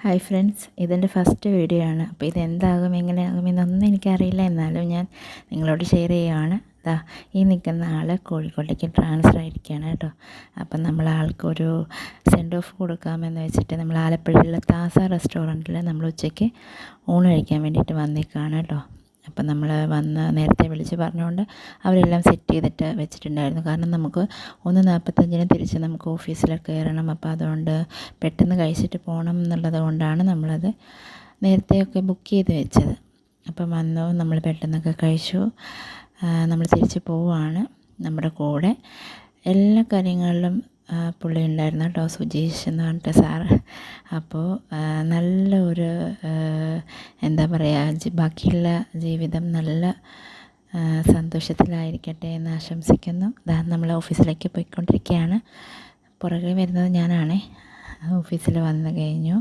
Hi friends, ഇതെൻ്റെ first video ആണ്. അപ്പോൾ ഇതെന്താകും എങ്ങനെയാകുമെന്നൊന്നും എനിക്കറിയില്ല. എന്നാലും ഞാൻ നിങ്ങളോട് ഷെയർ ചെയ്യുകയാണ്. ഈ നിൽക്കുന്ന ആൾ കോഴിക്കോട്ടേക്ക് ട്രാൻസ്ഫർ ആയിരിക്കുകയാണ് കേട്ടോ. അപ്പം നമ്മൾ ആൾക്കൊരു സെൻഡ് ഓഫ് കൊടുക്കാമെന്ന് വെച്ചിട്ട് നമ്മൾ ആലപ്പുഴയിലുള്ള താസ റെസ്റ്റോറൻറ്റിൽ നമ്മൾ ഉച്ചയ്ക്ക് ഊണ് കഴിക്കാൻ വേണ്ടിയിട്ട് വന്നേക്കാണ് കേട്ടോ. അപ്പം നമ്മൾ വന്ന് നേരത്തെ വിളിച്ച് പറഞ്ഞുകൊണ്ട് അവരെല്ലാം സെറ്റ് ചെയ്തിട്ട് വെച്ചിട്ടുണ്ടായിരുന്നു. കാരണം നമുക്ക് 1:45 തിരിച്ച് നമുക്ക് ഓഫീസിലൊക്കെ കയറണം. അപ്പോൾ അതുകൊണ്ട് പെട്ടെന്ന് കഴിച്ചിട്ട് പോകണം എന്നുള്ളത് കൊണ്ടാണ് നമ്മളത് നേരത്തെയൊക്കെ ബുക്ക് ചെയ്ത് വെച്ചത്. അപ്പം വന്നു, നമ്മൾ പെട്ടെന്നൊക്കെ കഴിച്ചു. നമ്മൾ തിരിച്ച് പോവുകയാണ്. നമ്മുടെ കൂടെ എല്ലാ കാര്യങ്ങളിലും പുള്ളി ഉണ്ടായിരുന്നു കേട്ടോ, സുജീഷ് എന്ന് പറഞ്ഞിട്ട് സാറ്. അപ്പോൾ നല്ല ഒരു എന്താ പറയുക, ബാക്കിയുള്ള ജീവിതം നല്ല സന്തോഷത്തിലായിരിക്കട്ടെ എന്ന് ആശംസിക്കുന്നു. നമ്മൾ ഓഫീസിലേക്ക് പോയിക്കൊണ്ടിരിക്കുകയാണ്. പുറകെ വരുന്നത് ഞാനാണേ. ഓഫീസിൽ വന്നു കഴിഞ്ഞു.